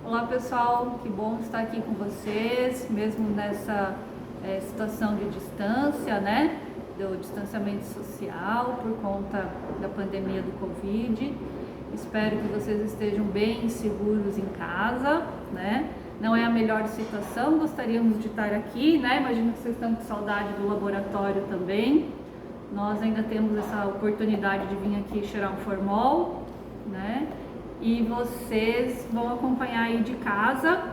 Olá pessoal, que bom estar aqui com vocês, mesmo nessa situação de distância, né? Do distanciamento social por conta da pandemia do Covid. Espero que vocês estejam bem seguros em casa, né? Não é a melhor situação, gostaríamos de estar aqui, né? Imagino que vocês estão com saudade do laboratório também. Nós ainda temos essa oportunidade de vir aqui cheirar um formol, né? E vocês vão acompanhar aí de casa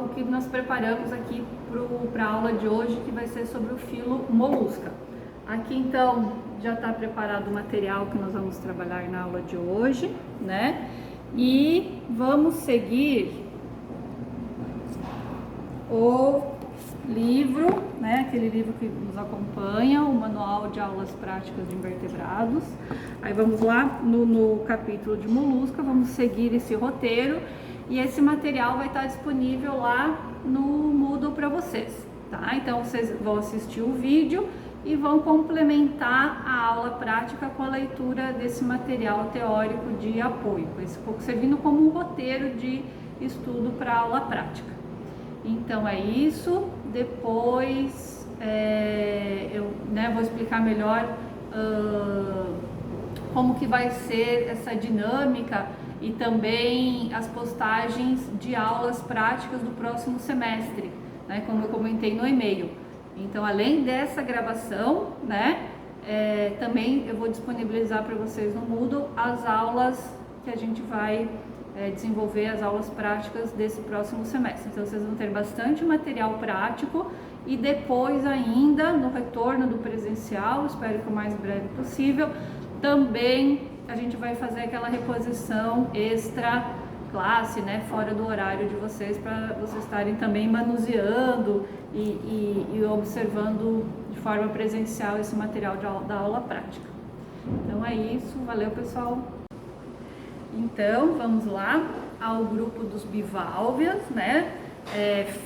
o que nós preparamos aqui para a aula de hoje, que vai ser sobre o filo molusca. Aqui então já está preparado o material que nós vamos trabalhar na aula de hoje, né? E vamos seguir o livro, né? Aquele livro que nos acompanha, o Manual de Aulas Práticas de Invertebrados. Aí vamos lá no capítulo de molusca, vamos seguir esse roteiro e esse material vai estar disponível lá no Moodle para vocês, tá? Então vocês vão assistir o vídeo e vão complementar a aula prática com a leitura desse material teórico de apoio, esse pouco servindo como um roteiro de estudo para a aula prática. Então é isso. Depois eu vou explicar melhor como que vai ser essa dinâmica e também as postagens de aulas práticas do próximo semestre, né, como eu comentei no e-mail. Então, além dessa gravação, né, também eu vou disponibilizar para vocês no Moodle as aulas que a gente vai desenvolver, as aulas práticas desse próximo semestre. Então, vocês vão ter bastante material prático e depois ainda, no retorno do presencial, espero que o mais breve possível, também a gente vai fazer aquela reposição extra classe, né, fora do horário de vocês, para vocês estarem também manuseando e observando de forma presencial esse material da aula prática. Então é isso, valeu pessoal! Então vamos lá ao grupo dos bivalvias, né,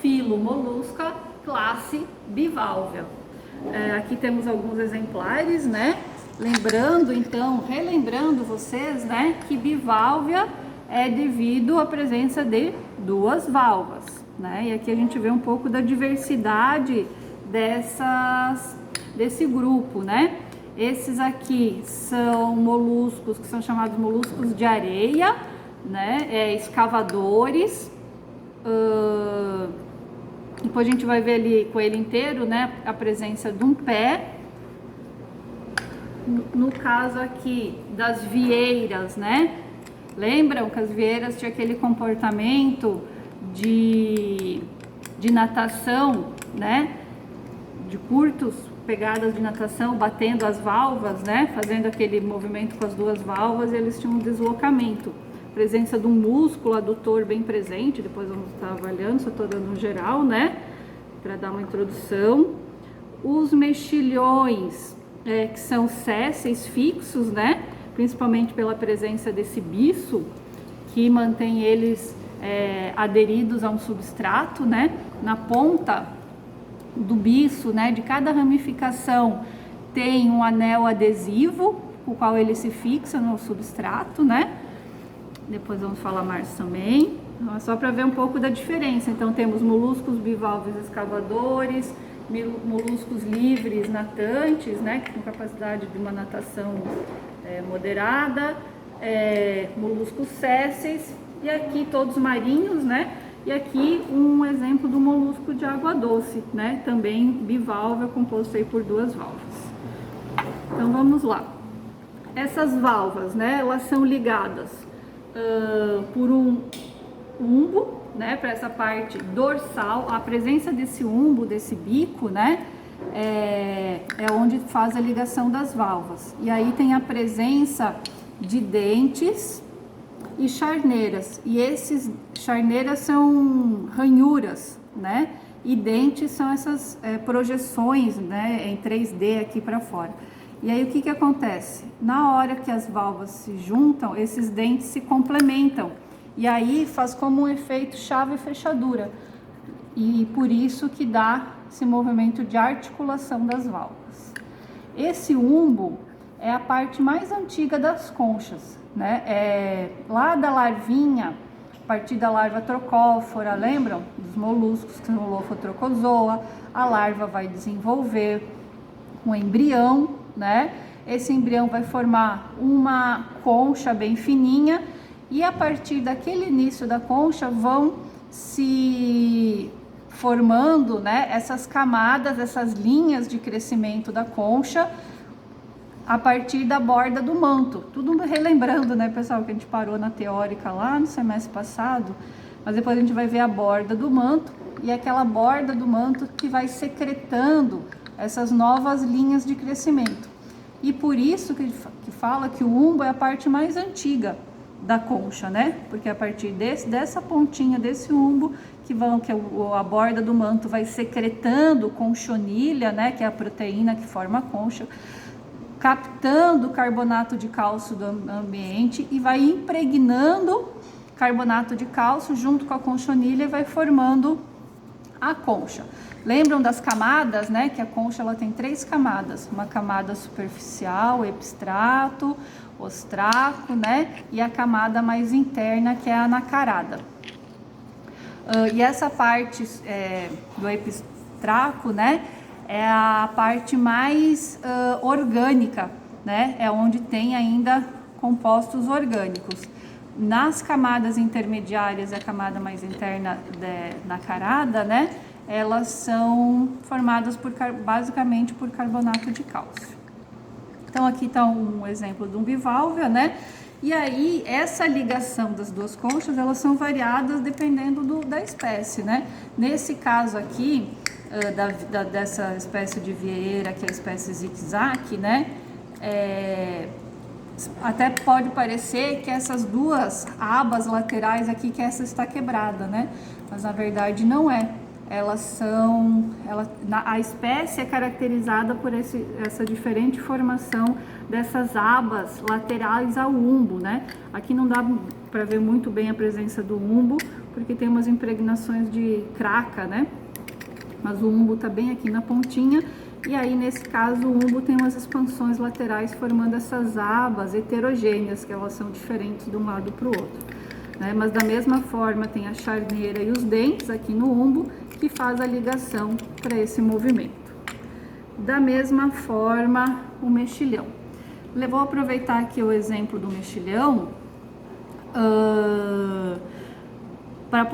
filo molusca, classe bivalvia. Aqui temos alguns exemplares, né? Lembrando, então, relembrando vocês, né, que bivalvia é devido à presença de duas valvas, né? E aqui a gente vê um pouco da diversidade desse grupo, né? Esses aqui são moluscos que são chamados moluscos de areia, né? Escavadores. Depois a gente vai ver ali com ele inteiro, né, a presença de um pé. No caso aqui das vieiras, né? Lembram que as vieiras tinham aquele comportamento de natação, né? De curtos pegadas de natação, batendo as valvas, né? Fazendo aquele movimento com as duas valvas, eles tinham um deslocamento. Presença de um músculo adutor bem presente, depois vamos estar avaliando, só estou dando um geral, né? Para dar uma introdução. Os mexilhões, que são sésseis fixos, né? Principalmente pela presença desse biço que mantém eles aderidos a um substrato, né? Na ponta do biço, né, de cada ramificação tem um anel adesivo, com o qual ele se fixa no substrato, né? Depois vamos falar mais também. Então, é só para ver um pouco da diferença. Então temos moluscos bivalves escavadores, moluscos livres natantes, né, com capacidade de uma natação moderada, moluscos sésseis e aqui todos marinhos, né? E aqui um exemplo do molusco de água doce, né? Também bivalva, composto aí por duas valvas. Então vamos lá. Essas valvas, né? Elas são ligadas por um umbo, né? Para essa parte dorsal. A presença desse umbo, desse bico, né? É onde faz a ligação das valvas. E aí tem a presença de dentes e charneiras, e esses charneiras são ranhuras, né? E dentes são essas projeções, né, em 3D aqui para fora. E aí o que acontece? Na hora que as valvas se juntam, esses dentes se complementam, e aí faz como um efeito chave e fechadura, e por isso que dá esse movimento de articulação das valvas. Esse umbo é a parte mais antiga das conchas, né? Lá da larvinha, a partir da larva trocófora, lembram? Dos moluscos, Cnolophotrochozoa, a larva vai desenvolver um embrião, né? Esse embrião vai formar uma concha bem fininha e a partir daquele início da concha vão se formando, né, essas camadas, essas linhas de crescimento da concha a partir da borda do manto. Tudo relembrando, né, pessoal, que a gente parou na teórica lá no semestre passado, mas depois a gente vai ver a borda do manto e aquela borda do manto que vai secretando essas novas linhas de crescimento. E por isso que fala que o umbo é a parte mais antiga da concha, né? Porque a partir dessa pontinha desse umbo que a borda do manto vai secretando conchonilha, né? Que é a proteína que forma a concha, captando carbonato de cálcio do ambiente e vai impregnando carbonato de cálcio junto com a conchonilha e vai formando a concha. Lembram das camadas, né? Que a concha ela tem 3 camadas, uma camada superficial, epistrato, ostraco, né? E a camada mais interna que é a anacarada. E essa parte do epistraco, né? É a parte mais orgânica, né? É onde tem ainda compostos orgânicos. Nas camadas intermediárias, a camada mais interna nacarada, né? Elas são formadas basicamente por carbonato de cálcio. Então aqui está um exemplo de um bivalve, né? E aí essa ligação das duas conchas, elas são variadas dependendo da espécie, né? Nesse caso aqui, dessa espécie de vieira, que é a espécie zigue-zague, né? Até pode parecer que essas duas abas laterais aqui, que essa está quebrada, né? Mas na verdade não é. A espécie é caracterizada por essa diferente formação dessas abas laterais ao umbo, né? Aqui não dá para ver muito bem a presença do umbo, porque tem umas impregnações de craca, né? Mas o umbo tá bem aqui na pontinha, e aí nesse caso o umbo tem umas expansões laterais formando essas abas heterogêneas, que elas são diferentes de um lado para o outro, né? Mas da mesma forma tem a charneira e os dentes aqui no umbo, que faz a ligação para esse movimento. Da mesma forma, o mexilhão. Vou aproveitar aqui o exemplo do mexilhão para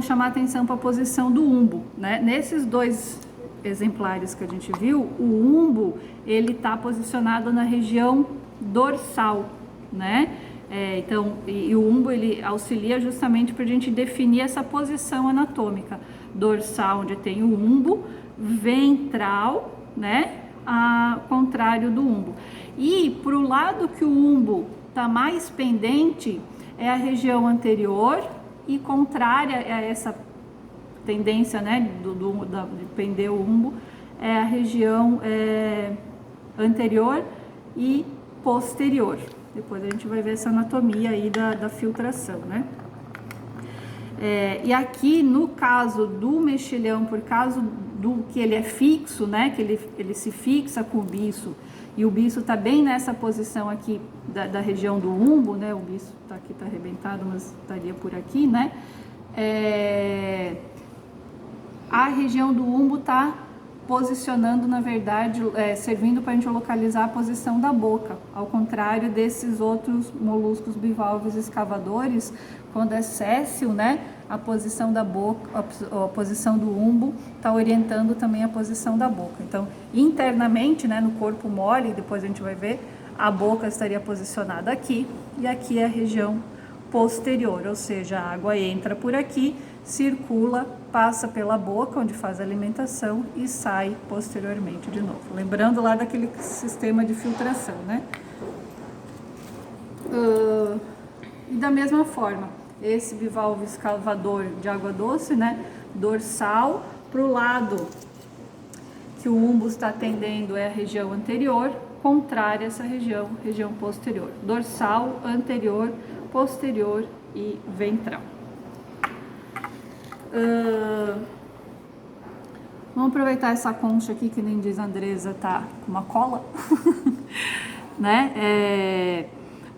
chamar a atenção para a posição do umbo, né? Nesses 2 exemplares que a gente viu, o umbo ele está posicionado na região dorsal, né? Então, e o umbo ele auxilia justamente para a gente definir essa posição anatômica. Dorsal, onde tem o umbo, ventral, né? Contrário do umbo. E para o lado que o umbo está mais pendente é a região anterior e contrária a essa tendência, né? De pender o umbo é a região anterior e posterior. Depois a gente vai ver essa anatomia aí da filtração, né? E aqui no caso do mexilhão, por causa do que ele é fixo, né? Que ele se fixa com o biço, e o biço tá bem nessa posição aqui da região do umbo, né? O biço tá aqui, tá arrebentado, mas estaria por aqui, né? A região do umbo tá posicionando, na verdade, servindo para a gente localizar a posição da boca, ao contrário desses outros moluscos bivalves escavadores, quando é séssil, né, a posição da boca, a posição do umbo está orientando também a posição da boca. Então, internamente, né, no corpo mole, depois a gente vai ver, a boca estaria posicionada aqui, e aqui é a região posterior, ou seja, a água entra por aqui, circula, passa pela boca, onde faz a alimentação, e sai posteriormente de novo. Lembrando lá daquele sistema de filtração, né? E da mesma forma, esse bivalve escavador de água doce, né? Dorsal, para o lado que o umbo está atendendo é a região anterior, contrária a essa região posterior. Dorsal, anterior, posterior e ventral. Vamos aproveitar essa concha aqui, que nem diz a Andresa, tá com uma cola. né?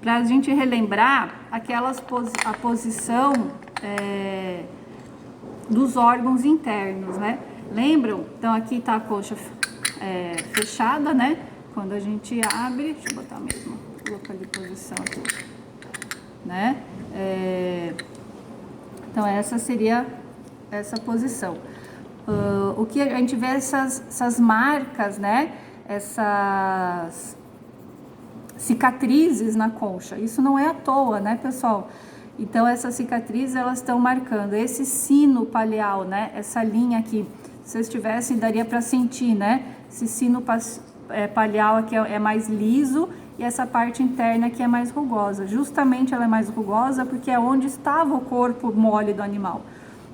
Para a gente relembrar a posição dos órgãos internos, né? Lembram? Então aqui tá a coxa fechada, né? Quando a gente abre, deixa eu botar mesmo localização aqui, né? Então essa seria essa posição. O que a gente vê essas marcas, né? Essas cicatrizes na concha. Isso não é à toa, né, pessoal? Então essas cicatrizes elas estão marcando esse sino palial, né? Essa linha aqui. Se vocês tivessem, daria para sentir, né? Esse sino palial aqui é mais liso e essa parte interna aqui é mais rugosa. Justamente ela é mais rugosa porque é onde estava o corpo mole do animal.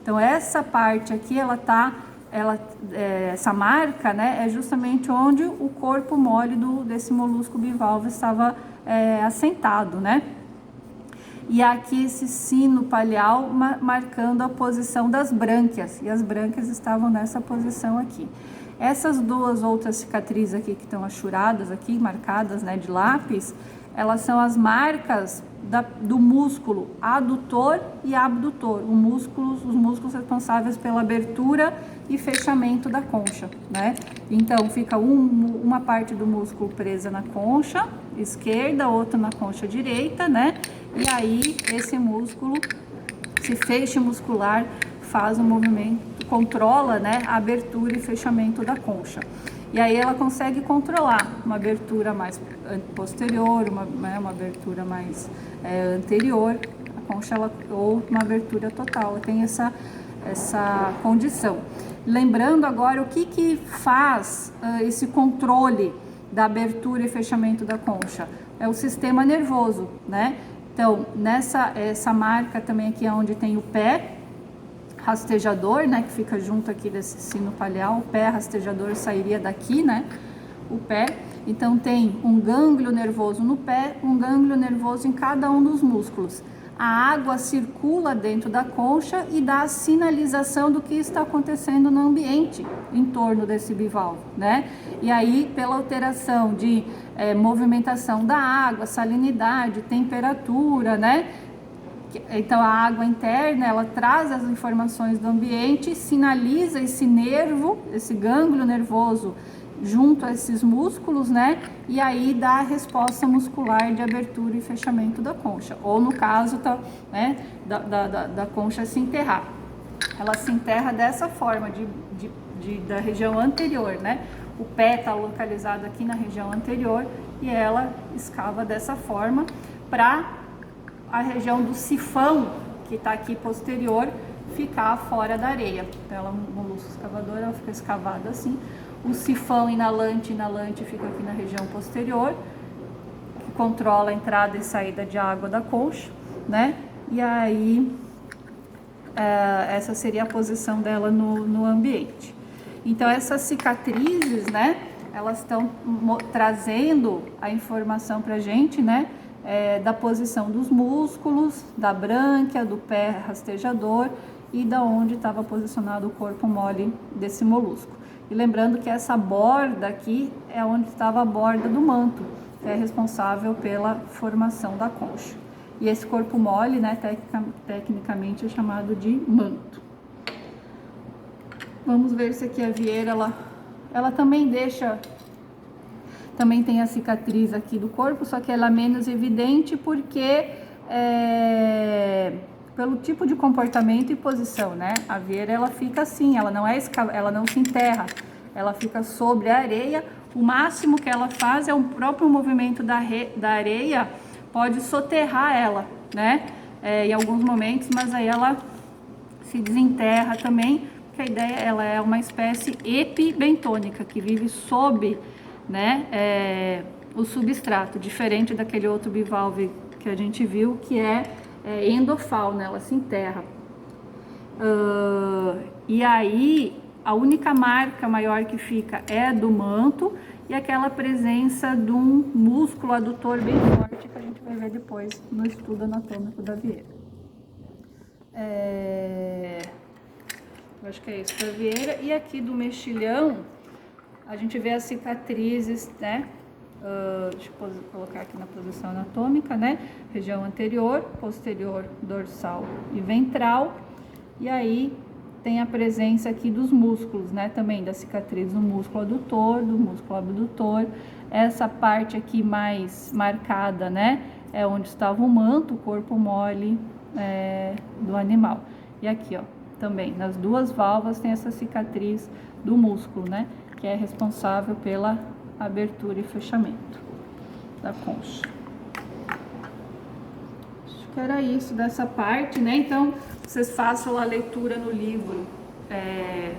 Então essa parte aqui, essa marca, né, é justamente onde o corpo mole desse molusco bivalve estava assentado, né? E aqui esse sino palial marcando a posição das brânquias, e as brânquias estavam nessa posição aqui. Essas duas outras cicatrizes aqui que estão achuradas aqui, marcadas, né, de lápis, elas são as marcas do músculo adutor e abdutor, os músculos responsáveis pela abertura e fechamento da concha, né? Então fica uma parte do músculo presa na concha esquerda, outra na concha direita, né? E aí esse músculo, esse feixe muscular faz o movimento, controla, né, a abertura e fechamento da concha. E aí ela consegue controlar uma abertura mais posterior, uma abertura mais anterior, a concha ou uma abertura total. Ela tem essa condição. Lembrando agora o que faz esse controle da abertura e fechamento da concha. É o sistema nervoso, né? Então, essa marca também aqui é onde tem o pé rastejador, né, que fica junto aqui desse sino palial. O pé rastejador sairia daqui, né, o pé. Então tem um gânglio nervoso no pé, um gânglio nervoso em cada um dos músculos. A água circula dentro da concha e dá a sinalização do que está acontecendo no ambiente em torno desse bivalve, né? E aí, pela alteração de movimentação da água, salinidade, temperatura, né? Então a água interna, ela traz as informações do ambiente, sinaliza esse nervo, esse gânglio nervoso junto a esses músculos, né? E aí dá a resposta muscular de abertura e fechamento da concha. Ou no caso, né, da concha se enterrar. Ela se enterra dessa forma, da região anterior, né? O pé está localizado aqui na região anterior e ela escava dessa forma para a região do sifão, que está aqui posterior, ficar fora da areia. Então, ela, molusco escavador, ela fica escavada assim. O sifão inalante fica aqui na região posterior, que controla a entrada e saída de água da concha, né? E aí, essa seria a posição dela no ambiente. Então, essas cicatrizes, né? Elas estão trazendo a informação para a gente, né? Da posição dos músculos, da brânquia, do pé rastejador e da onde estava posicionado o corpo mole desse molusco. E lembrando que essa borda aqui é onde estava a borda do manto, que é responsável pela formação da concha. E esse corpo mole, né, tecnicamente é chamado de manto. Vamos ver se aqui a vieira, ela também também tem a cicatriz aqui do corpo, só que ela é menos evidente porque pelo tipo de comportamento e posição, né? A vieira, ela fica assim, ela não se enterra, ela fica sobre a areia. O máximo que ela faz é o próprio movimento da areia, pode soterrar ela, né? Em alguns momentos, mas aí ela se desenterra também, porque a ideia, ela é uma espécie epibentônica, que vive sob, né, o substrato, diferente daquele outro bivalve que a gente viu, que é endofauna, ela se enterra. E aí, a única marca maior que fica é do manto e aquela presença de um músculo adutor bem forte, que a gente vai ver depois no estudo anatômico da vieira. Eu acho que é isso da vieira. E aqui do mexilhão, a gente vê as cicatrizes, né, deixa eu colocar aqui na posição anatômica, né? Região anterior, posterior, dorsal e ventral. E aí tem a presença aqui dos músculos, né? Também da cicatriz do músculo adutor, do músculo abdutor. Essa parte aqui mais marcada, né? É onde estava o manto, o corpo mole do animal. E aqui, ó, também nas duas valvas tem essa cicatriz do músculo, né? Que é responsável pela abertura e fechamento da concha. Acho que era isso dessa parte, né? Então, vocês façam a leitura no livro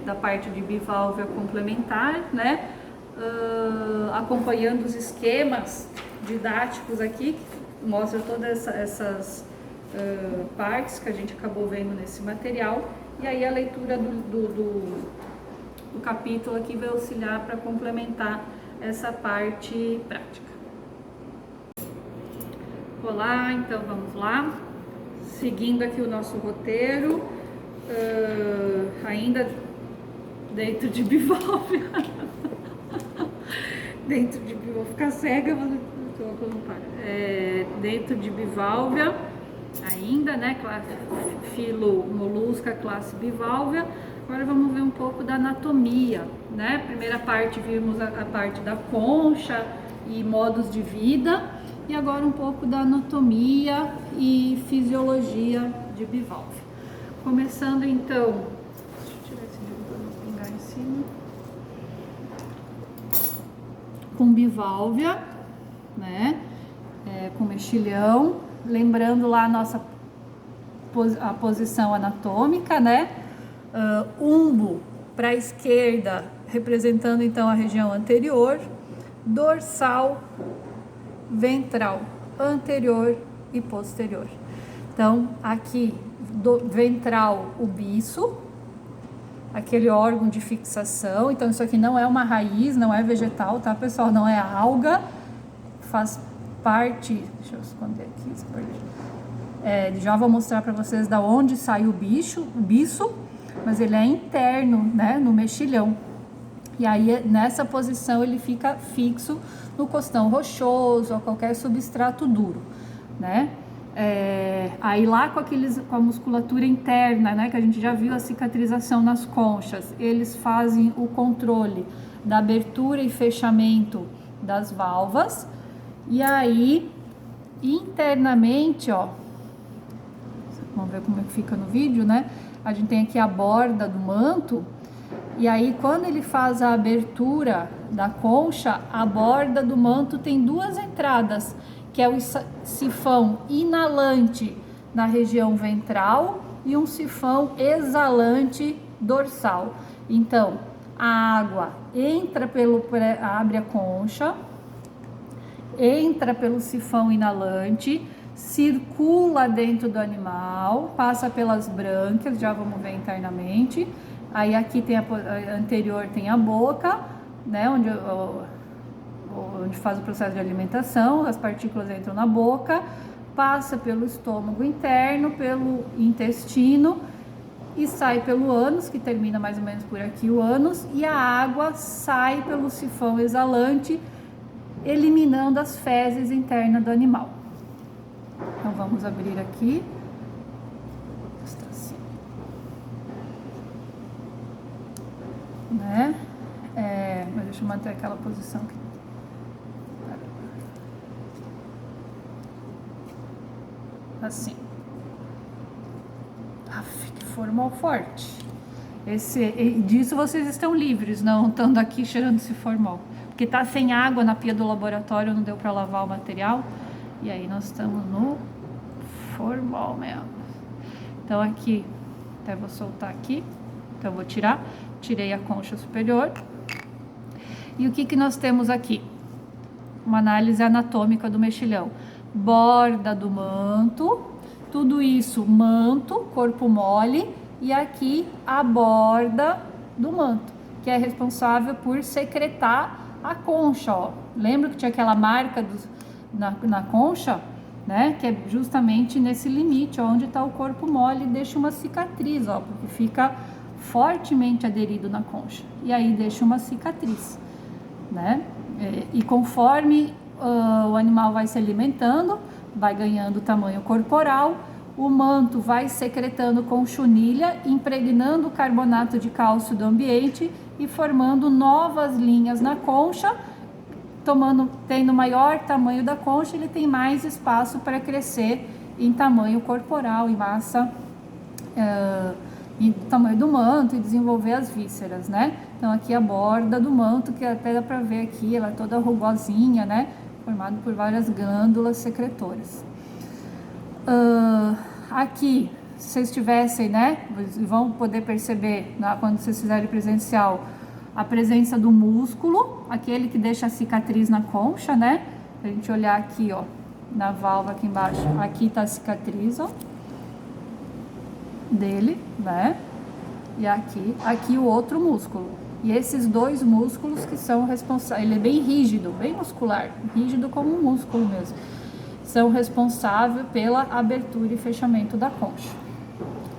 da parte de biválvea complementar, né? Acompanhando os esquemas didáticos aqui, que mostra todas essas partes que a gente acabou vendo nesse material. E aí a leitura do capítulo aqui vai auxiliar para complementar essa parte prática. Olá, então vamos lá. Seguindo aqui o nosso roteiro, ainda dentro de biválvea. Vou ficar cega, mas não para. Dentro de biválvea, ainda, né? Filo molusca, classe biválvea. Agora vamos ver um pouco da anatomia, né? Primeira parte vimos a parte da concha e modos de vida, e agora um pouco da anatomia e fisiologia de biválvea. Começando então, deixa eu tirar esse livro para não pingar em cima. Com biválvea, né? Com mexilhão, lembrando lá a posição anatômica, né? Umbo para a esquerda, representando então a região anterior, dorsal, ventral, anterior e posterior. Então, aqui, ventral, o biço, aquele órgão de fixação. Então, isso aqui não é uma raiz, não é vegetal, tá, pessoal? Não é alga, faz parte. Deixa eu esconder aqui. Já vou mostrar para vocês da onde sai o bicho, mas ele é interno, né, no mexilhão. E aí nessa posição ele fica fixo no costão rochoso ou qualquer substrato duro, né? Aí lá com a musculatura interna, né, que a gente já viu a cicatrização nas conchas, eles fazem o controle da abertura e fechamento das valvas. E aí internamente, ó, vamos ver como é que fica no vídeo, né? A gente tem aqui a borda do manto, e aí quando ele faz a abertura da concha, a borda do manto tem duas entradas, que é o sifão inalante na região ventral e um sifão exalante dorsal. Então, a água entra abre a concha, entra pelo sifão inalante, circula dentro do animal, passa pelas brânquias, já vamos ver internamente. Aí aqui tem a anterior, tem a boca, né, onde faz o processo de alimentação, as partículas entram na boca, passa pelo estômago interno, pelo intestino e sai pelo ânus, que termina mais ou menos por aqui o ânus, e a água sai pelo sifão exalante, eliminando as fezes internas do animal. Então vamos abrir aqui. Está assim, né? Mas deixa eu manter aquela posição aqui. Assim. Que formal forte. Disso vocês estão livres, não estando aqui cheirando esse formal. Porque tá sem água na pia do laboratório, não deu para lavar o material. E aí nós estamos no formal mesmo. Então aqui, até vou soltar aqui. Então eu vou tirar. Tirei a concha superior. E o que nós temos aqui? Uma análise anatômica do mexilhão. Borda do manto. Tudo isso, manto, corpo mole. E aqui a borda do manto, que é responsável por secretar a concha, ó. Lembra que tinha aquela marca na concha, né? Que é justamente nesse limite, ó, onde está o corpo mole, deixa uma cicatriz, ó, porque fica fortemente aderido na concha. E aí deixa uma cicatriz, né? E conforme o animal vai se alimentando, vai ganhando tamanho corporal, o manto vai secretando conchunilha, impregnando o carbonato de cálcio do ambiente e formando novas linhas na concha. Tendo maior tamanho da concha, ele tem mais espaço para crescer em tamanho corporal, em massa, em tamanho do manto e desenvolver as vísceras, né? Então aqui a borda do manto, que até dá para ver aqui, ela é toda rugosinha, né? Formado por várias glândulas secretoras. Aqui, se vocês tivessem, né? Vão poder perceber, quando vocês fizerem presencial, a presença do músculo, aquele que deixa a cicatriz na concha, né? A gente olhar aqui, ó, na válvula aqui embaixo, aqui tá a cicatriz, ó, dele, né? E aqui o outro músculo. E esses dois músculos que são responsáveis, ele é bem rígido, bem muscular, rígido como um músculo mesmo, são responsáveis pela abertura e fechamento da concha.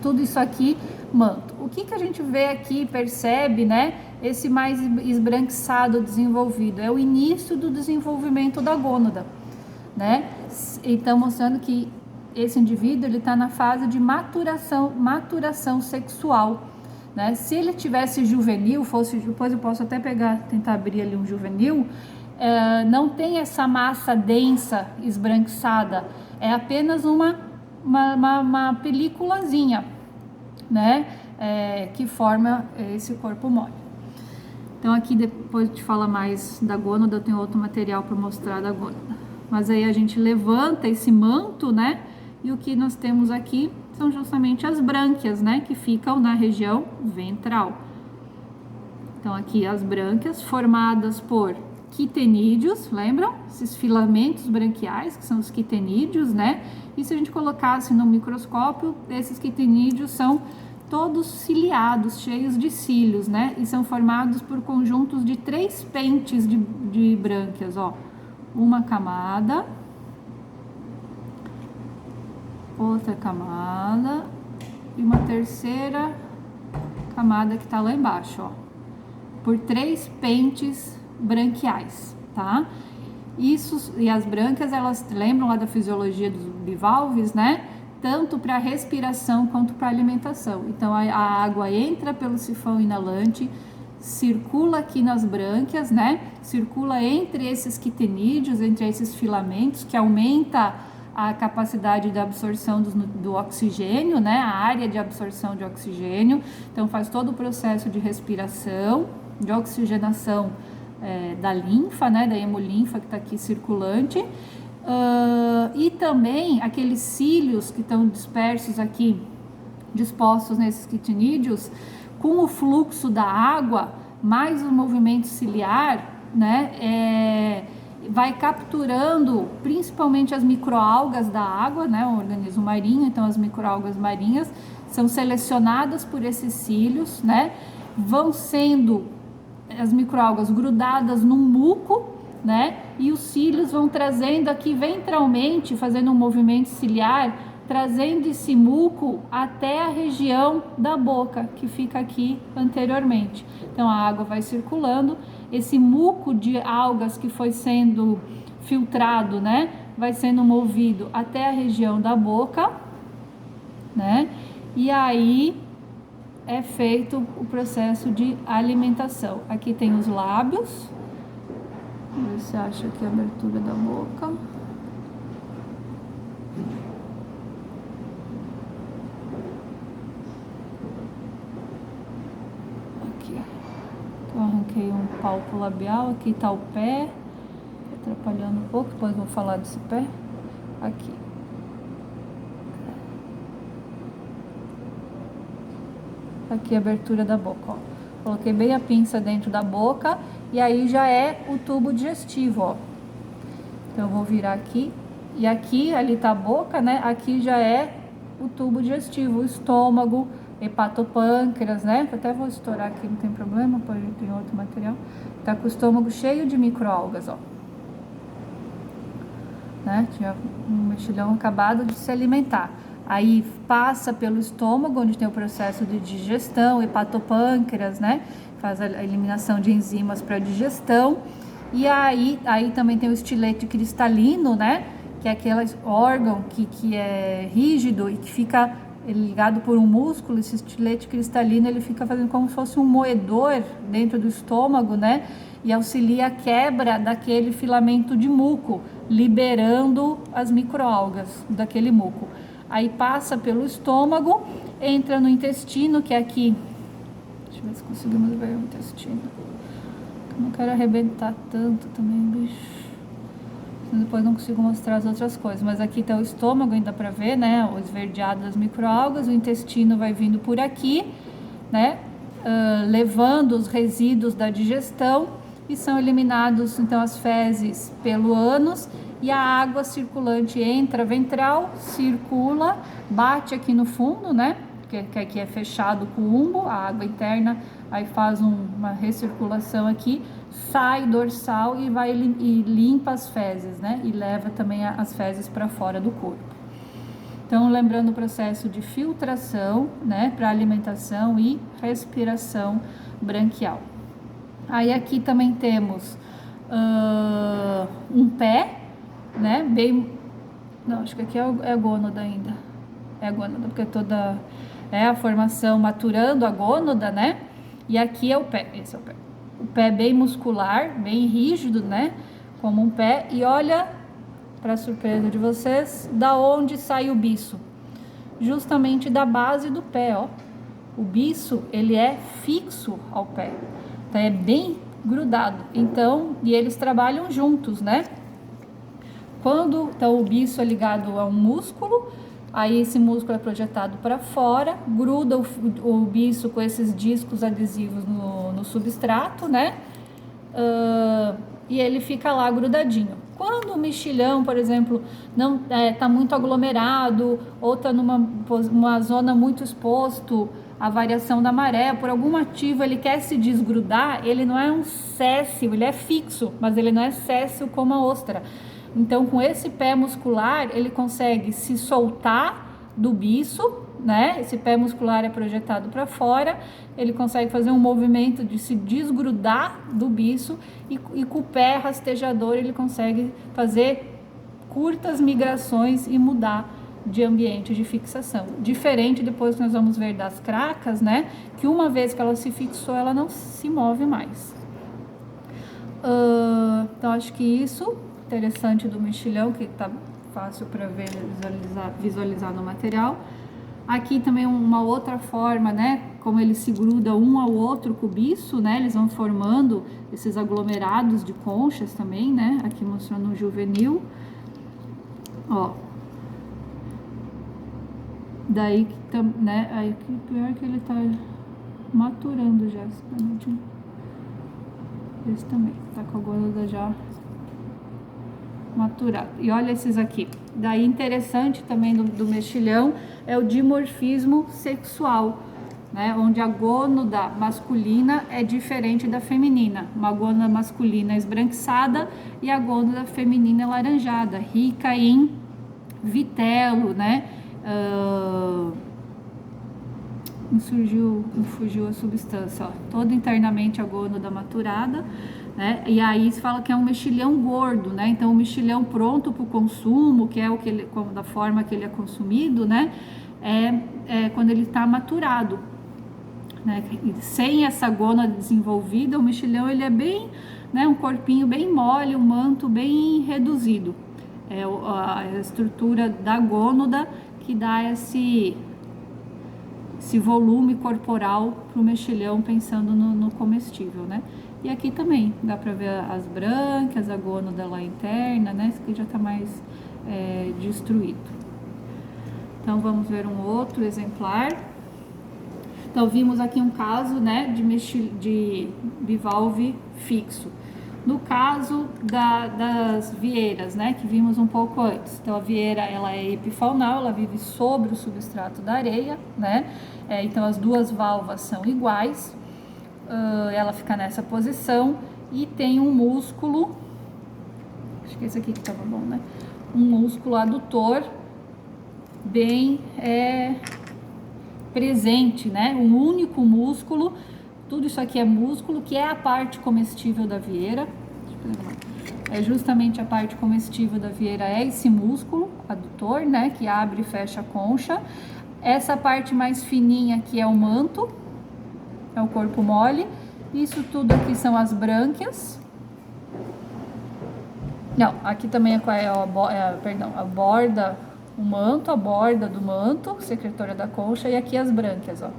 Tudo isso aqui, manto. O que a gente vê aqui, percebe, né? Esse mais esbranquiçado desenvolvido é o início do desenvolvimento da gônada, né? Então, mostrando que esse indivíduo, ele está na fase de maturação sexual, né? Se ele tivesse juvenil, depois eu posso até tentar abrir ali um juvenil, não tem essa massa densa, esbranquiçada, é apenas uma películazinha, né? Que forma esse corpo mole. Então aqui depois de falar mais da gônada, eu tenho outro material para mostrar da gônada. Mas aí a gente levanta esse manto, né? E o que nós temos aqui são justamente as brânquias, né? Que ficam na região ventral. Então aqui as brânquias formadas por quitenídeos, lembram? Esses filamentos branquiais, que são os quitenídeos, né? E se a gente colocasse no microscópio, esses quitenídeos são todos ciliados, cheios de cílios, né? E são formados por conjuntos de 3 pentes de brânquias, ó. Uma camada, outra camada e uma terceira camada que tá lá embaixo, ó. Por 3 pentes branquiais, tá? Isso, e as brânquias, elas lembram lá da fisiologia dos bivalves, né? Tanto para respiração quanto para alimentação. Então a água entra pelo sifão inalante, circula aqui nas brânquias, né? Circula entre esses quitenídeos, entre esses filamentos, que aumenta a capacidade de absorção do oxigênio, né? A área de absorção de oxigênio. Então faz todo o processo de respiração, de oxigenação da linfa, né? Da hemolinfa que está aqui circulante. E também aqueles cílios que estão dispersos aqui, dispostos nesses quitinídeos, com o fluxo da água, mais o movimento ciliar, né, vai capturando principalmente as microalgas da água, né, o organismo marinho. Então as microalgas marinhas são selecionadas por esses cílios, né, vão sendo as microalgas grudadas num muco, né? E os cílios vão trazendo aqui ventralmente, fazendo um movimento ciliar, trazendo esse muco até a região da boca, que fica aqui anteriormente. Então a água vai circulando, esse muco de algas que foi sendo filtrado, né? Vai sendo movido até a região da boca, né? E aí é feito o processo de alimentação. Aqui tem os lábios. Vamos ver se acha aqui a abertura da boca. Aqui. Então, arranquei um palpo labial. Aqui está o pé. Atrapalhando um pouco, depois vou falar desse pé. Aqui. Aqui a abertura da boca, ó. Coloquei bem a pinça dentro da boca e aí já é o tubo digestivo, ó. Então eu vou virar aqui e aqui, ali tá a boca, né? Aqui já é o tubo digestivo, o estômago, hepatopâncreas, né? Eu até vou estourar aqui, não tem problema, pode ter outro material. Tá com o estômago cheio de microalgas, ó. Né? Tinha um mexilhão acabado de se alimentar. Aí passa pelo estômago, onde tem o processo de digestão, hepatopâncreas, né? Faz a eliminação de enzimas para digestão. E aí também tem o estilete cristalino, né? Que é aquele órgão que é rígido e que fica ligado por um músculo. Esse estilete cristalino, ele fica fazendo como se fosse um moedor dentro do estômago, né? E auxilia a quebra daquele filamento de muco, liberando as microalgas daquele muco. Aí passa pelo estômago, entra no intestino, que é aqui. Deixa eu ver se conseguimos ver o intestino. Não quero arrebentar tanto também, bicho. Depois não consigo mostrar as outras coisas. Mas aqui tá o estômago, ainda para ver, né? O esverdeado das microalgas. O intestino vai vindo por aqui, né? Levando os resíduos da digestão e são eliminados, então, as fezes pelo ânus e a água circulante entra ventral, circula, bate aqui no fundo, né? Que aqui é fechado com o umbo, a água interna, aí faz uma recirculação aqui, sai dorsal e vai e limpa as fezes, né? E leva também as fezes para fora do corpo. Então, lembrando o processo de filtração, né? Para alimentação e respiração branquial. Aí aqui também temos um pé, né? Não, acho que aqui é a gônada ainda. É a gônada, porque toda é a formação maturando a gônada, né? E aqui é o pé, esse é o pé. O pé bem muscular, bem rígido, né? Como um pé. E olha, para surpresa de vocês, da onde sai o biço? Justamente da base do pé, ó. O biço, ele é fixo ao pé. Então, é bem grudado. Então, e eles trabalham juntos, né? Então, o biço é ligado a um músculo, aí esse músculo é projetado para fora, gruda o biço com esses discos adesivos no substrato, né? E ele fica lá grudadinho. Quando o mexilhão, por exemplo, não tá muito aglomerado ou está numa zona muito exposto à variação da maré, por algum motivo ele quer se desgrudar, ele não é um séssil, ele é fixo, mas ele não é séssil como a ostra. Então, com esse pé muscular, ele consegue se soltar do biço, né? Esse pé muscular é projetado para fora, ele consegue fazer um movimento de se desgrudar do biço e com o pé rastejador ele consegue fazer curtas migrações e mudar de ambiente de fixação. Diferente depois que nós vamos ver das cracas, né? Que uma vez que ela se fixou, ela não se move mais. Então, acho que isso interessante do mexilhão, que tá fácil para ver, visualizar no material. Aqui também uma outra forma, né, como eles se grudam um ao outro com o biço, né, eles vão formando esses aglomerados de conchas também, né, aqui mostrando o juvenil, ó. Daí que, né, aí que pior que ele tá maturando já, esse também, tá com a gônada já maturado. E olha esses aqui. Daí interessante também do mexilhão é o dimorfismo sexual, né? Onde a gônada masculina é diferente da feminina. Uma gônada masculina esbranquiçada e a gônada feminina laranjada, rica em vitelo, né? Me fugiu a substância, ó. Toda internamente a gônada maturada, né? E aí se fala que é um mexilhão gordo, né? Então o mexilhão pronto para o consumo, que é o que ele, da forma que ele é consumido, né? É quando ele está maturado, né? Sem essa gônada desenvolvida, o mexilhão ele é bem, né? Um corpinho bem mole, um manto bem reduzido. É a estrutura da gônada que dá esse volume corporal para o mexilhão, pensando no comestível, né? E aqui também dá para ver as brânquias, a gônada lá interna, né? Esse aqui já está mais destruído. Então vamos ver um outro exemplar. Então vimos aqui um caso, né, de bivalve fixo. No caso das vieiras, né, que vimos um pouco antes. Então a vieira, ela é epifaunal, ela vive sobre o substrato da areia, né? Então as duas valvas são iguais. Ela fica nessa posição e tem um músculo, acho que esse aqui que estava bom, né? Um músculo adutor bem presente, né? Um único músculo. Tudo isso aqui é músculo, que é a parte comestível da vieira. Deixa eu É justamente a parte comestível da vieira, é esse músculo adutor, né, que abre e fecha a concha. Essa parte mais fininha aqui é o manto, é o corpo mole. Isso tudo aqui são as brânquias. Não, aqui também a borda, o manto, a borda do manto, secretória da concha, e aqui as brânquias, ó.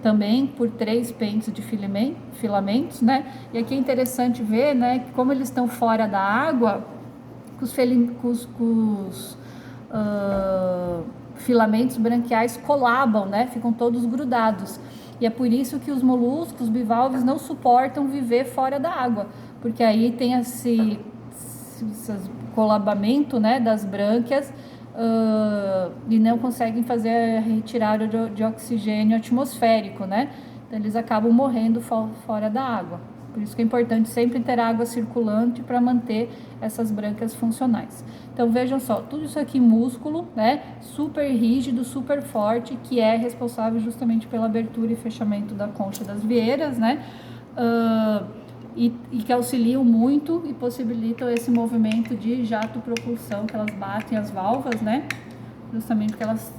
Também por 3 pentes de filamentos, né? E aqui é interessante ver, né, que como eles estão fora da água, os filamentos branquiais colabam, né? Ficam todos grudados. E é por isso que os moluscos bivalves não suportam viver fora da água, porque aí tem esse colabamento, né, das brânquias, e não conseguem fazer a retirada de oxigênio atmosférico, né? Então eles acabam morrendo fora da água. Por isso que é importante sempre ter água circulante para manter essas brânquias funcionais. Então vejam só, tudo isso aqui músculo, né? Super rígido, super forte, que é responsável justamente pela abertura e fechamento da concha das vieiras, né? E que auxiliam muito e possibilitam esse movimento de jato-propulsão, que elas batem as valvas, né? Justamente porque elas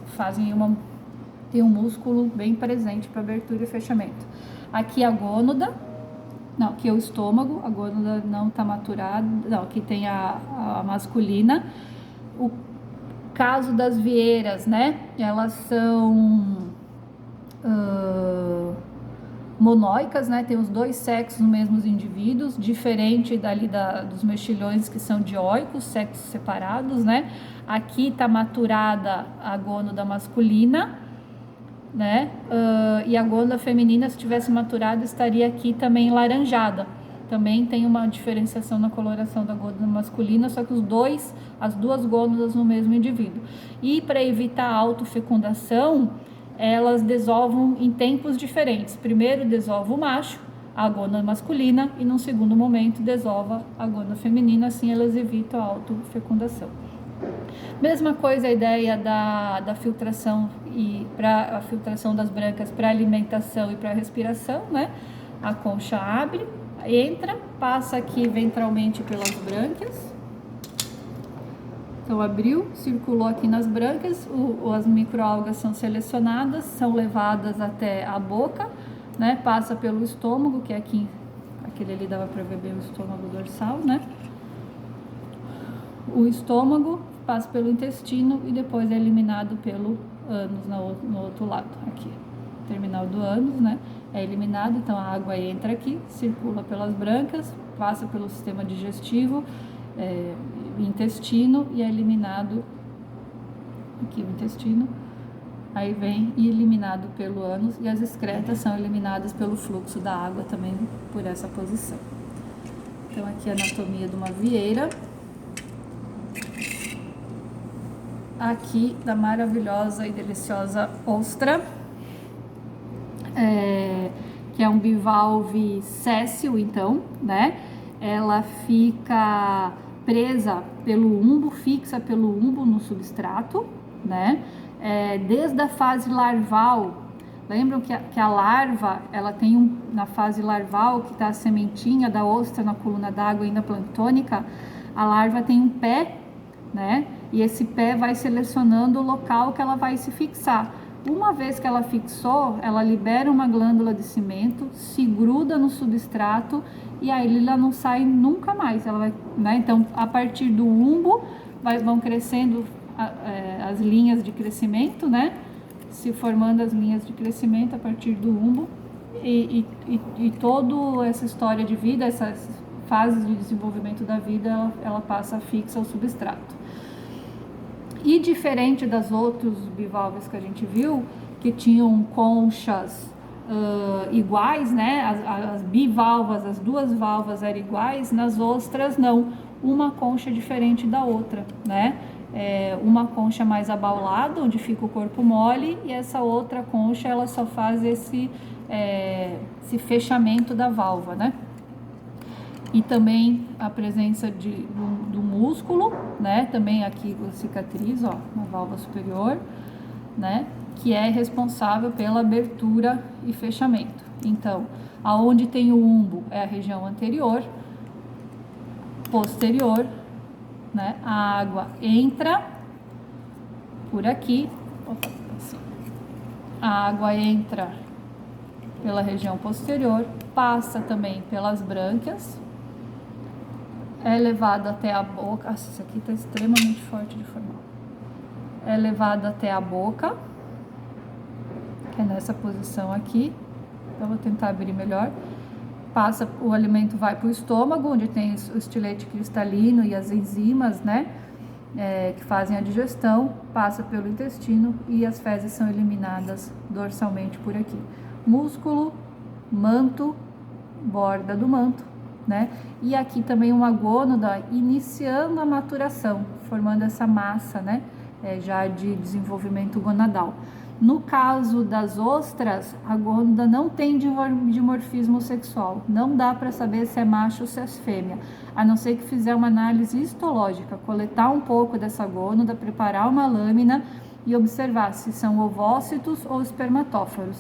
tem um músculo bem presente para abertura e fechamento. Aqui a gônada, não, aqui é o estômago, a gônada não está maturada, não, aqui tem a masculina. O caso das vieiras, né? Elas são monóicas, né? Tem os 2 sexos nos mesmos indivíduos, diferente dos mexilhões que são dioicos, sexos separados, né? Aqui está maturada a gônada masculina, né? E a gônada feminina, se tivesse maturada, estaria aqui também laranjada. Também tem uma diferenciação na coloração da gônada masculina, só que as duas gônadas no mesmo indivíduo. E para evitar a autofecundação, elas desovam em tempos diferentes. Primeiro desova o macho, a gônada masculina, e num segundo momento desova a gônada feminina, assim elas evitam a autofecundação. Mesma coisa a ideia da filtração e para a filtração das brânquias para alimentação e para respiração, né? A concha abre, entra, passa aqui ventralmente pelas brânquias. Então abriu, circulou aqui nas brânquias, as microalgas são selecionadas, são levadas até a boca, né? Passa pelo estômago, que é aqui, aquele ali dava para ver bem o estômago dorsal, né? O estômago passa pelo intestino e depois é eliminado pelo ânus no outro lado, aqui, terminal do ânus, né? É eliminado, então a água entra aqui, circula pelas brânquias, passa pelo sistema digestivo, intestino e é eliminado aqui o intestino, aí vem e eliminado pelo ânus, e as excretas são eliminadas pelo fluxo da água também por essa posição. Então aqui a anatomia de uma vieira. Aqui da maravilhosa e deliciosa ostra, que é um bivalve séssil, então, né? Ela fica presa pelo umbo, fixa pelo umbo no substrato, né? Desde a fase larval. Lembram que a larva, ela tem na fase larval, que está a sementinha da ostra na coluna d'água ainda planctônica, a larva tem um pé, né? E esse pé vai selecionando o local que ela vai se fixar. Uma vez que ela fixou, ela libera uma glândula de cimento, se gruda no substrato e aí ela não sai nunca mais. Ela vai, né? Então, a partir do umbo, vão crescendo as linhas de crescimento, né? Se formando as linhas de crescimento a partir do umbo. E toda essa história de vida, essas fases de desenvolvimento da vida, ela passa fixa ao substrato. E diferente das outros bivalves que a gente viu, que tinham conchas iguais, né? As bivalvas, as duas valvas eram iguais, nas ostras não. Uma concha diferente da outra, né? Uma concha mais abaulada, onde fica o corpo mole, e essa outra concha, ela só faz esse fechamento da valva, né? E também a presença do músculo, né? Também aqui a cicatriz, ó, na válvula superior, né? Que é responsável pela abertura e fechamento. Então, aonde tem o umbo é a região anterior, posterior, né? A água entra por aqui, assim. A água entra pela região posterior, passa também pelas brânquias, é levado até a boca. Nossa, isso aqui está extremamente forte de formar. É levado até a boca, que é nessa posição aqui. Então, vou tentar abrir melhor. Passa, o alimento vai para o estômago, onde tem o estilete cristalino e as enzimas, né? Que fazem a digestão, passa pelo intestino e as fezes são eliminadas dorsalmente por aqui. Músculo, manto, borda do manto, né? E aqui também uma gônada iniciando a maturação, formando essa massa, né? Já de desenvolvimento gonadal. No caso das ostras, a gônada não tem dimorfismo sexual, não dá para saber se é macho ou se é fêmea, a não ser que fizer uma análise histológica, coletar um pouco dessa gônada, preparar uma lâmina e observar se são ovócitos ou espermatóforos.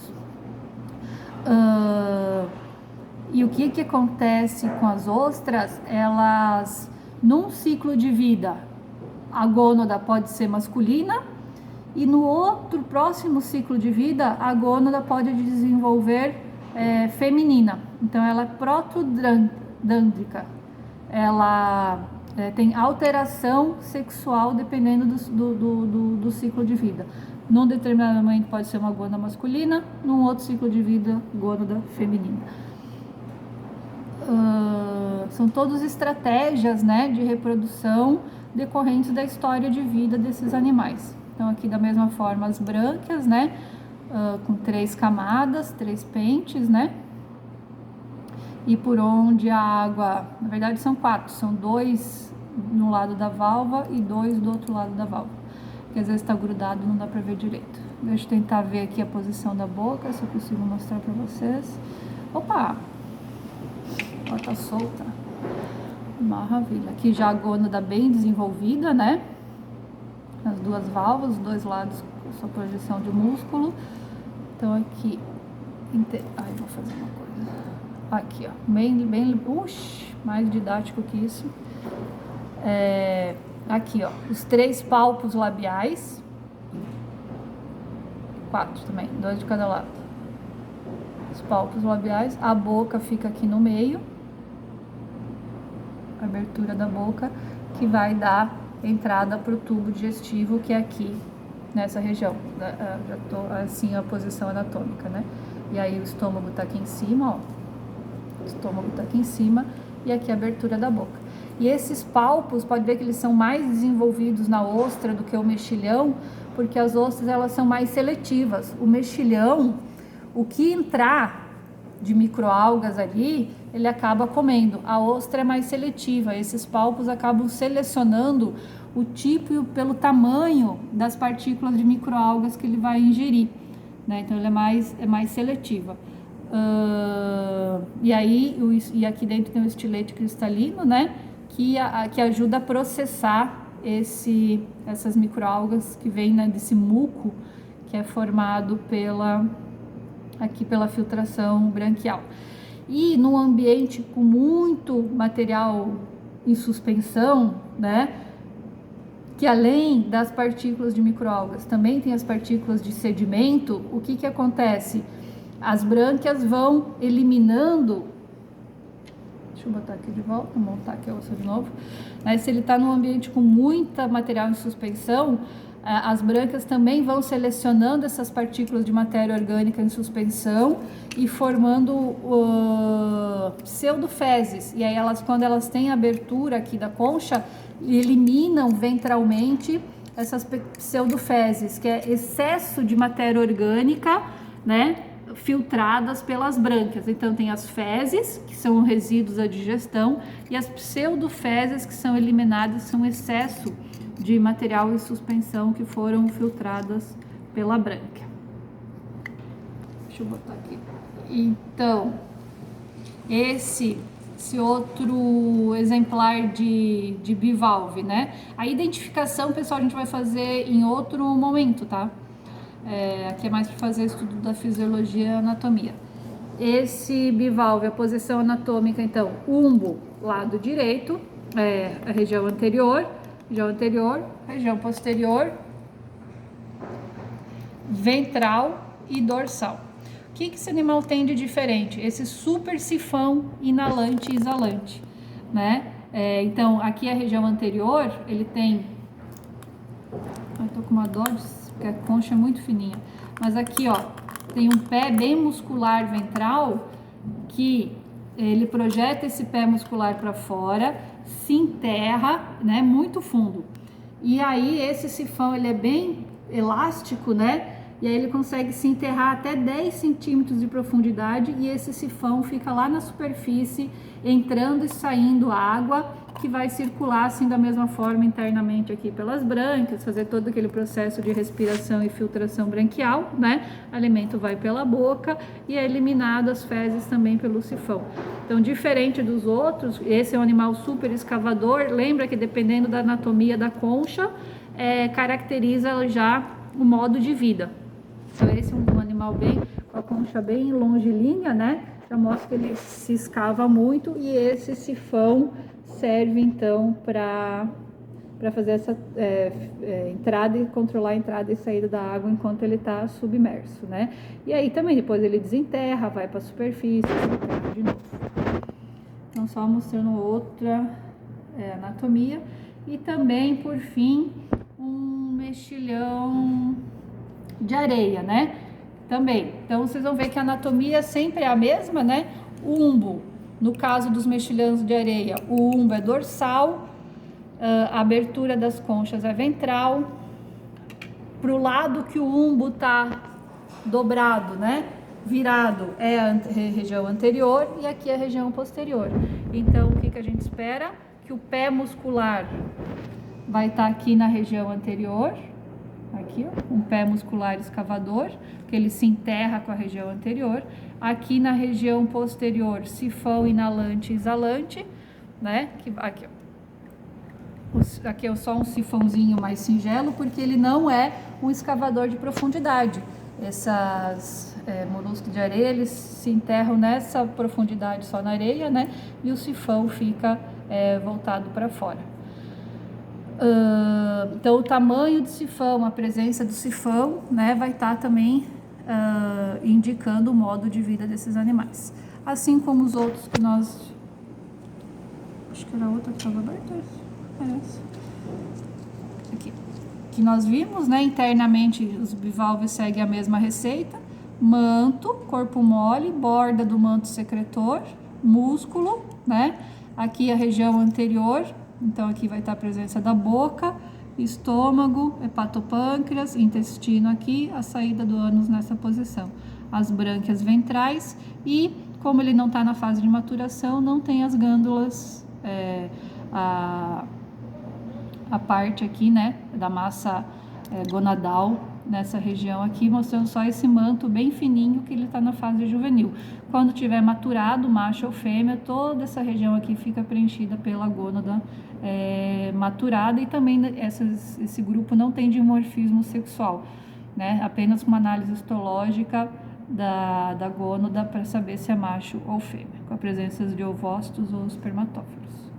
E o que acontece com as ostras? Elas, num ciclo de vida, a gônada pode ser masculina, e no outro próximo ciclo de vida, a gônada pode desenvolver feminina. Então, ela é protodândrica. Ela tem alteração sexual dependendo do ciclo de vida. Num determinado momento pode ser uma gônada masculina, num outro ciclo de vida, gônada feminina. São todas estratégias, né, de reprodução decorrentes da história de vida desses animais. Então, aqui da mesma forma as brânquias, né, com 3 camadas, 3 pentes, né, e por onde a água, na verdade são 4, são 2 no lado da válvula e 2 do outro lado da válvula, que às vezes está grudado, não dá para ver direito. Deixa eu tentar ver aqui a posição da boca, se eu consigo mostrar para vocês. Opa! Ela tá solta. Maravilha. Aqui já a gônada bem desenvolvida, né? As 2 válvulas, os 2 lados com sua projeção de músculo. Então aqui, ai, vou fazer uma coisa. Aqui, ó, bem, mais didático que isso. Aqui, ó, os 3 palpos labiais. 4 também, 2 de cada lado. Os palpos labiais, a boca fica aqui no meio. A abertura da boca, que vai dar entrada para o tubo digestivo, que é aqui nessa região. Já tô assim a posição anatômica, né? E aí o estômago tá aqui em cima, ó. O estômago tá aqui em cima e aqui a abertura da boca. E esses palpos, pode ver que eles são mais desenvolvidos na ostra do que o mexilhão, porque as ostras elas são mais seletivas. O mexilhão, o que entrar de microalgas ali, ele acaba comendo. A ostra é mais seletiva, esses palpos acabam selecionando o tipo e pelo tamanho das partículas de microalgas que ele vai ingerir, né? Então ele é mais seletiva. E aqui dentro tem um estilete cristalino, né? Que ajuda a processar essas microalgas que vêm, né, desse muco que é formado pela filtração branquial. E num ambiente com muito material em suspensão, né, que além das partículas de microalgas, também tem as partículas de sedimento, o que acontece? As brânquias vão eliminando. Deixa eu botar aqui de volta, montar aqui a ossa de novo. Se ele está num ambiente com muita material em suspensão, as brânquias também vão selecionando essas partículas de matéria orgânica em suspensão e formando pseudofezes. E aí quando elas têm abertura aqui da concha, eliminam ventralmente essas pseudofezes, que é excesso de matéria orgânica, né, filtradas pelas brânquias. Então tem as fezes, que são resíduos da digestão, e as pseudofezes, que são eliminadas, são excesso de material em suspensão que foram filtradas pela brânquia. Deixa eu botar aqui. Então, esse outro exemplar de bivalve, né? A identificação, pessoal, a gente vai fazer em outro momento, tá? Aqui é mais para fazer estudo da fisiologia e anatomia. Esse bivalve, a posição anatômica, então, umbo, lado direito, a região anterior, região posterior, ventral e dorsal. O que esse animal tem de diferente? Esse super sifão inalante e exalante, né? Então, aqui a região anterior, ele tem... Eu tô com uma dó, porque a concha é muito fininha. Mas aqui, ó, tem um pé bem muscular ventral, que ele projeta esse pé muscular para fora, se enterra, né, muito fundo. E aí, esse sifão, ele é bem elástico, né? E aí ele consegue se enterrar até 10 centímetros de profundidade e esse sifão fica lá na superfície, entrando e saindo água, que vai circular assim da mesma forma internamente aqui pelas brânquias, fazer todo aquele processo de respiração e filtração branquial, né? O alimento vai pela boca e é eliminado as fezes também pelo sifão. Então, diferente dos outros, esse é um animal super escavador. Lembra que dependendo da anatomia da concha, caracteriza já o modo de vida. Então, esse é um animal com a concha bem longilínea, né? Já mostra que ele se escava muito e esse sifão serve então para fazer essa entrada e controlar a entrada e saída da água enquanto ele está submerso, né? E aí também depois ele desenterra, vai para a superfície, desenterra de novo. Então, só mostrando outra anatomia. E também, por fim, um mexilhão de areia, né? Também. Então, vocês vão ver que a anatomia sempre é a mesma, né? O umbo, no caso dos mexilhões de areia, o umbo é dorsal, a abertura das conchas é ventral. Pro lado que o umbo tá dobrado, né? Virado é a região anterior e aqui é a região posterior. Então, o que a gente espera? Que o pé muscular vai estar aqui na região anterior. Aqui, ó, um pé muscular escavador, que ele se enterra com a região anterior. Aqui na região posterior, sifão inalante e exalante, né? Aqui, ó. Aqui é só um sifãozinho mais singelo, porque ele não é um escavador de profundidade. Esses moluscos de areia, eles se enterram nessa profundidade só na areia, né? E o sifão fica voltado para fora. Então, o tamanho do sifão, a presença do sifão, né, vai estar também indicando o modo de vida desses animais. Assim como os outros que nós... Acho que era outra que estava aberta. Aqui. Que nós vimos, né, internamente os bivalves seguem a mesma receita. Manto, corpo mole, borda do manto secretor, músculo, né? Aqui a região anterior. Então, aqui vai estar a presença da boca, estômago, hepatopâncreas, intestino aqui, a saída do ânus nessa posição. As brânquias ventrais e, como ele não está na fase de maturação, não tem as glândulas, a parte aqui, né, da massa gonadal nessa região aqui, mostrando só esse manto bem fininho que ele está na fase juvenil. Quando tiver maturado, macho ou fêmea, toda essa região aqui fica preenchida pela gônada maturada e também esse grupo não tem dimorfismo sexual, né? Apenas uma análise histológica da gônada para saber se é macho ou fêmea, com a presença de ovócitos ou espermatófilos.